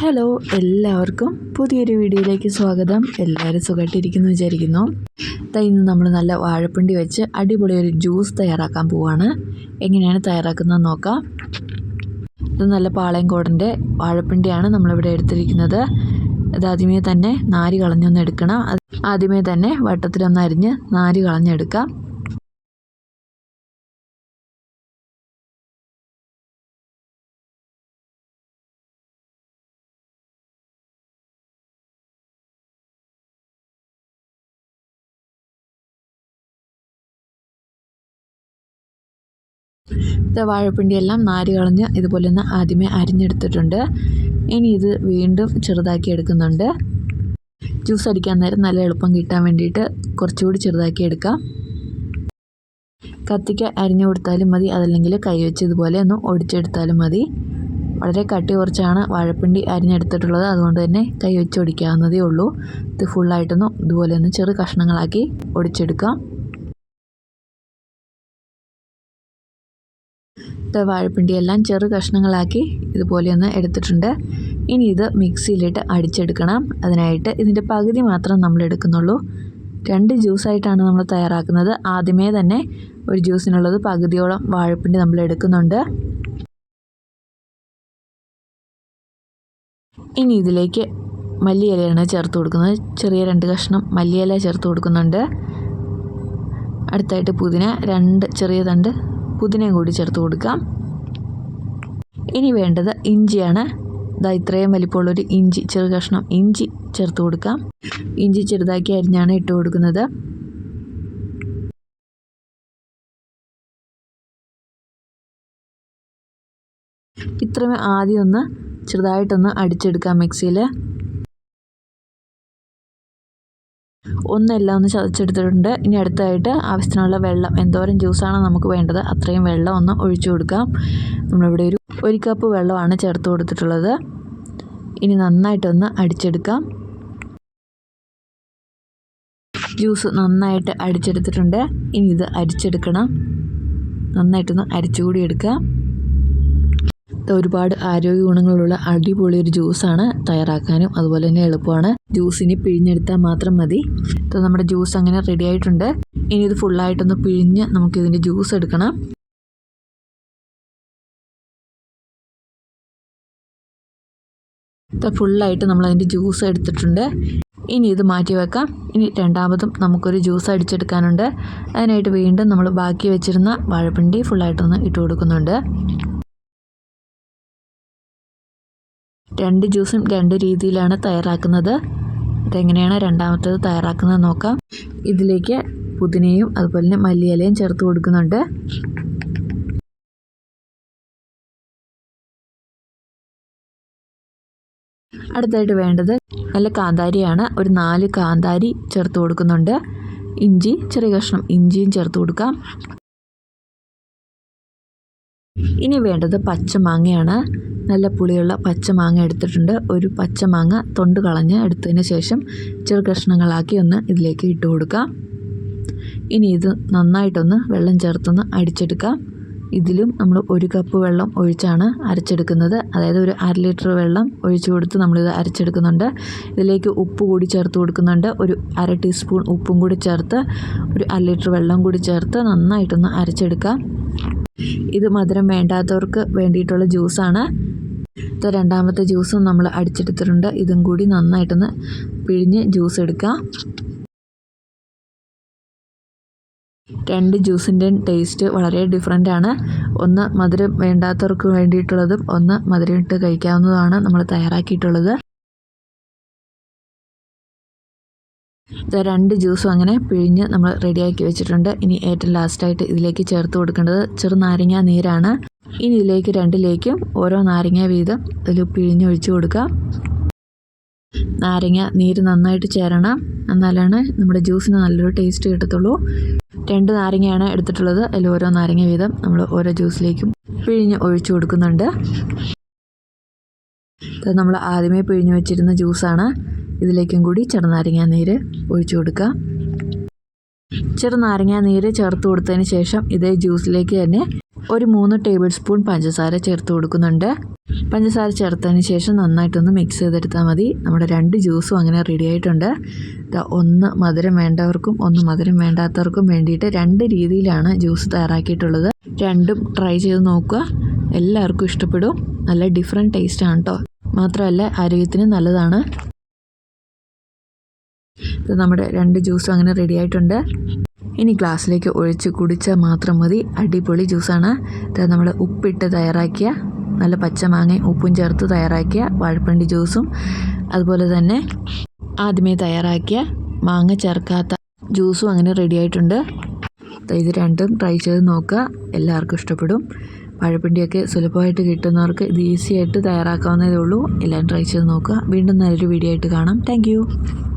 Hello, എല്ലാവർക്കും പുതിയൊരു വീഡിയോയിലേക്ക് സ്വാഗതം. എല്ലാവരും സുഖമായിട്ടിരിക്കുന്നു വിചാരിക്കുന്നു. ഇന്ന് നമ്മൾ നല്ല വാഴപ്പിണ്ടി വെച്ച് അടിപൊളി ഒരു ജ്യൂസ് തയ്യാറാക്കാൻ പോവുകയാണ്. എങ്ങനെയാണ് തയ്യാറാക്കുന്നത് നോക്കാം. ഇത് നല്ല പാളയംകോടൻ്റെ വാഴപ്പിണ്ടിയാണ് നമ്മളിവിടെ എടുത്തിരിക്കുന്നത്. ഇത് ആദ്യമേ തന്നെ നാര് കളഞ്ഞൊന്ന് എടുക്കണം. ആദ്യമേ തന്നെ വട്ടത്തിലൊന്ന് അരിഞ്ഞ് നാര് കളഞ്ഞെടുക്കാം. വാഴപ്പിണ്ടിയെല്ലാം നാര് കളഞ്ഞ് ഇതുപോലെ ഒന്ന് ആദ്യമേ അരിഞ്ഞെടുത്തിട്ടുണ്ട്. ഇനി ഇത് വീണ്ടും ചെറുതാക്കി എടുക്കുന്നുണ്ട്. ജ്യൂസ് അടിക്കാൻ നേരം നല്ല എളുപ്പം കിട്ടാൻ വേണ്ടിയിട്ട് കുറച്ചുകൂടി ചെറുതാക്കി എടുക്കാം. കത്തിക്ക് അരിഞ്ഞു കൊടുത്താലും മതി, അതല്ലെങ്കിൽ കൈ വെച്ച് ഇതുപോലെ ഒന്ന് ഒടിച്ചെടുത്താലും മതി. വളരെ കട്ടി കുറച്ചാണ് വാഴപ്പിണ്ടി അരിഞ്ഞെടുത്തിട്ടുള്ളത്, അതുകൊണ്ട് തന്നെ കൈ വെച്ച് ഒടിക്കാവുന്നതേ ഉള്ളൂ. ഇത് ഫുള്ളായിട്ടൊന്ന് ഇതുപോലെ ഒന്ന് ചെറു കഷ്ണങ്ങളാക്കി ഒടിച്ചെടുക്കാം. വാഴപ്പിണ്ടിയെല്ലാം ചെറു കഷ്ണങ്ങളാക്കി ഇതുപോലെ ഒന്ന് എടുത്തിട്ടുണ്ട്. ഇനി ഇത് മിക്സിയിലിട്ട് അടിച്ചെടുക്കണം. അതിനായിട്ട് ഇതിൻ്റെ പകുതി മാത്രം നമ്മൾ എടുക്കുന്നുള്ളൂ. 2 ജ്യൂസായിട്ടാണ് നമ്മൾ തയ്യാറാക്കുന്നത്. ആദ്യമേ തന്നെ ഒരു ജ്യൂസിനുള്ളത് പകുതിയോളം വാഴപ്പിണ്ടി നമ്മൾ എടുക്കുന്നുണ്ട്. ഇനി ഇതിലേക്ക് മല്ലിയിലയാണ് ചേർത്ത് കൊടുക്കുന്നത്. ചെറിയ 2 കഷ്ണം മല്ലിയില ചേർത്ത് കൊടുക്കുന്നുണ്ട്. അടുത്തായിട്ട് പുതിന, 2 ചെറിയ തണ്ട് പുതിനയും കൂടി ചേർത്ത് കൊടുക്കാം. ഇനി വേണ്ടത് ഇഞ്ചിയാണ്. ഇത്രയും വലിപ്പമുള്ളൊരു ഇഞ്ചി, ചെറു കഷ്ണം ഇഞ്ചി ചേർത്ത് കൊടുക്കാം. ഇഞ്ചി ചെറുതാക്കി അരിഞ്ഞാണ് ഇട്ട് കൊടുക്കുന്നത്. ഇത്രയും ആദ്യം ഒന്ന് ചെറുതായിട്ടൊന്ന് അടിച്ചെടുക്കാം മിക്സിയിൽ. എല്ലാം ഒന്ന് ചതച്ചെടുത്തിട്ടുണ്ട്. ഇനി അടുത്തായിട്ട് ആവശ്യത്തിനുള്ള വെള്ളം, എന്തോരം ജ്യൂസാണ് നമുക്ക് വേണ്ടത് അത്രയും വെള്ളം ഒന്ന് ഒഴിച്ചു കൊടുക്കാം. നമ്മളിവിടെ ഒരു കപ്പ് വെള്ളമാണ് ചേർത്ത് കൊടുത്തിട്ടുള്ളത്. ഇനി നന്നായിട്ടൊന്ന് അടിച്ചെടുക്കാം. ജ്യൂസ് നന്നായിട്ട് അടിച്ചെടുത്തിട്ടുണ്ട്. ഇനി ഇത് അരിച്ചെടുക്കണം. നന്നായിട്ടൊന്ന് അരിച്ചുകൂടി എടുക്കാം. ഒരുപാട് ആരോഗ്യ ഗുണങ്ങളുള്ള അടിപൊളി ഒരു ജ്യൂസാണ്. തയ്യാറാക്കാനും അതുപോലെ തന്നെ എളുപ്പമാണ്. ജ്യൂസിന് പിഴിഞ്ഞെടുത്താൽ മാത്രം മതി. നമ്മുടെ ജ്യൂസ് അങ്ങനെ റെഡി ആയിട്ടുണ്ട്. ഇനി ഇത് ഫുള്ളായിട്ടൊന്ന് പിഴിഞ്ഞ് നമുക്കിതിൻ്റെ ജ്യൂസ് എടുക്കണം. ഫുള്ളായിട്ട് നമ്മളതിൻ്റെ ജ്യൂസ് എടുത്തിട്ടുണ്ട്. ഇനി ഇത് മാറ്റി വെക്കാം. ഇനി രണ്ടാമതും നമുക്കൊരു ജ്യൂസ് അടിച്ചെടുക്കാനുണ്ട്. അതിനായിട്ട് വീണ്ടും നമ്മൾ ബാക്കി വെച്ചിരുന്ന വാഴപ്പിണ്ടി ഫുള്ളായിട്ടൊന്ന് ഇട്ട് കൊടുക്കുന്നുണ്ട്. 2 ജ്യൂസും 2 രീതിയിലാണ് തയ്യാറാക്കുന്നത്. അതെങ്ങനെയാണ് രണ്ടാമത്തേത് തയ്യാറാക്കുന്നത് നോക്കാം. ഇതിലേക്ക് പുതിനയും അതുപോലെ തന്നെ മല്ലിയിലയും ചേർത്ത് കൊടുക്കുന്നുണ്ട്. അടുത്തായിട്ട് വേണ്ടത് നല്ല കാന്താരിയാണ്. ഒരു 4 കാന്താരി ചേർത്ത് കൊടുക്കുന്നുണ്ട്. ഇഞ്ചി, ചെറിയ കഷ്ണം ഇഞ്ചിയും ചേർത്ത് കൊടുക്കാം. ഇനി വേണ്ടത് പച്ചമാങ്ങയാണ്. നല്ല പുളിയുള്ള പച്ചമാങ്ങ എടുത്തിട്ടുണ്ട്. ഒരു പച്ചമാങ്ങ തൊണ്ട് കളഞ്ഞ് എടുത്തതിന് ശേഷം ചെറു കഷ്ണങ്ങളാക്കി ഒന്ന് ഇതിലേക്ക് ഇട്ട് കൊടുക്കാം. ഇനി ഇത് നന്നായിട്ടൊന്ന് വെള്ളം ചേർത്തൊന്ന് അടിച്ചെടുക്കാം. ഇതിലും നമ്മൾ 1 കപ്പ് വെള്ളം ഒഴിച്ചാണ് അരച്ചെടുക്കുന്നത്. അതായത് ഒരു 1/2 ലിറ്റർ വെള്ളം ഒഴിച്ചു കൊടുത്ത് നമ്മളിത് അരച്ചെടുക്കുന്നുണ്ട്. ഇതിലേക്ക് ഉപ്പ് കൂടി ചേർത്ത് കൊടുക്കുന്നുണ്ട്. ഒരു 1/2 ടീസ്പൂൺ ഉപ്പും കൂടി ചേർത്ത് ഒരു 1/2 ലിറ്റർ വെള്ളം കൂടി ചേർത്ത് നന്നായിട്ടൊന്ന് അരച്ചെടുക്കാം. ഇത് മധുരം വേണ്ടാത്തവർക്ക് വേണ്ടിയിട്ടുള്ള ജ്യൂസാണ്. രണ്ടാമത്തെ ജ്യൂസും നമ്മൾ അടിച്ചെടുത്തിട്ടുണ്ട്. ഇതും കൂടി നന്നായിട്ടൊന്ന് പിഴിഞ്ഞ് ജ്യൂസ് എടുക്കാം. 2 ജ്യൂസിൻ്റെ ടേസ്റ്റ് വളരെ ഡിഫറെൻ്റ് ആണ്. ഒന്ന് മധുരം വേണ്ടാത്തവർക്ക് വേണ്ടിയിട്ടുള്ളതും ഒന്ന് മധുരം ഇട്ട് കഴിക്കാവുന്നതാണ് നമ്മൾ തയ്യാറാക്കിയിട്ടുള്ളത്. 2 ജ്യൂസും അങ്ങനെ പിഴിഞ്ഞ് നമ്മൾ റെഡിയാക്കി വെച്ചിട്ടുണ്ട്. ഇനി ഏറ്റവും ലാസ്റ്റായിട്ട് ഇതിലേക്ക് ചേർത്ത് കൊടുക്കേണ്ടത് ചെറുനാരങ്ങ നീരാണ്. ഇനി ഇതിലേക്ക് 2ലേക്കും ഓരോ നാരങ്ങ വീതം ഇതിൽ പിഴിഞ്ഞൊഴിച്ച് കൊടുക്കാം. നാരങ്ങ നീര് നന്നായിട്ട് ചേരണം, എന്നാലാണ് നമ്മുടെ ജ്യൂസിന് നല്ലൊരു ടേസ്റ്റ് കിട്ടത്തുള്ളൂ. 2 നാരങ്ങയാണ് എടുത്തിട്ടുള്ളത്. അതിൽ ഓരോ നാരങ്ങ വീതം നമ്മൾ ഓരോ ജ്യൂസിലേക്കും പിഴിഞ്ഞ് ഒഴിച്ചു കൊടുക്കുന്നുണ്ട്. നമ്മൾ ആദ്യമേ പിഴിഞ്ഞ് വെച്ചിരുന്ന ജ്യൂസാണ്. ഇതിലേക്കും കൂടി ചെറുനാരങ്ങ നീര് ഒഴിച്ചു കൊടുക്കുക. ചെറുനാരങ്ങ നീര് ചേർത്ത് കൊടുത്തതിന് ശേഷം ഇതേ ജ്യൂസിലേക്ക് തന്നെ ഒരു 3 ടേബിൾ സ്പൂൺ പഞ്ചസാര ചേർത്ത് കൊടുക്കുന്നുണ്ട്. പഞ്ചസാര ചേർത്തതിന് ശേഷം നന്നായിട്ടൊന്ന് മിക്സ് ചെയ്തെടുത്താൽ മതി. നമ്മുടെ 2 ജ്യൂസും അങ്ങനെ റെഡി ആയിട്ടുണ്ട്. ഒന്ന് മധുരം വേണ്ടവർക്കും ഒന്ന് മധുരം വേണ്ടാത്തവർക്കും വേണ്ടിയിട്ട് 2 രീതിയിലാണ് ജ്യൂസ് തയ്യാറാക്കിയിട്ടുള്ളത്. രണ്ടും ട്രൈ ചെയ്ത് നോക്കുക, എല്ലാവർക്കും ഇഷ്ടപ്പെടും. നല്ല ഡിഫറെൻറ്റ് ടേസ്റ്റാണ് കേട്ടോ. മാത്രമല്ല ആരോഗ്യത്തിന് നല്ലതാണ്. ഇത് നമ്മുടെ 2 ജ്യൂസും അങ്ങനെ റെഡി ആയിട്ടുണ്ട്. ഇനി ഗ്ലാസ്സിലേക്ക് ഒഴിച്ച് കുടിച്ചാൽ മാത്രം മതി. അടിപൊളി ജ്യൂസാണ്. ഇത് നമ്മൾ ഉപ്പിട്ട് തയ്യാറാക്കിയ നല്ല പച്ചമാങ്ങയും ഉപ്പും ചേർത്ത് തയ്യാറാക്കിയ വാഴപ്പിണ്ടി ജ്യൂസും, അതുപോലെ തന്നെ ആദ്യമേ തയ്യാറാക്കിയ മാങ്ങ ചേർക്കാത്ത ജ്യൂസും അങ്ങനെ റെഡി ആയിട്ടുണ്ട്. ഇത് രണ്ടും ട്രൈ ചെയ്ത് നോക്കുക, എല്ലാവർക്കും ഇഷ്ടപ്പെടും. വാഴപ്പിണ്ടിയൊക്കെ സുലഭമായിട്ട് കിട്ടുന്നവർക്ക് ഇത് ഈസി ആയിട്ട് തയ്യാറാക്കാവുന്നതേ ഉള്ളൂ. എല്ലാം ട്രൈ ചെയ്ത് നോക്കുക. വീണ്ടും നല്ലൊരു വീഡിയോ ആയിട്ട് കാണാം. താങ്ക്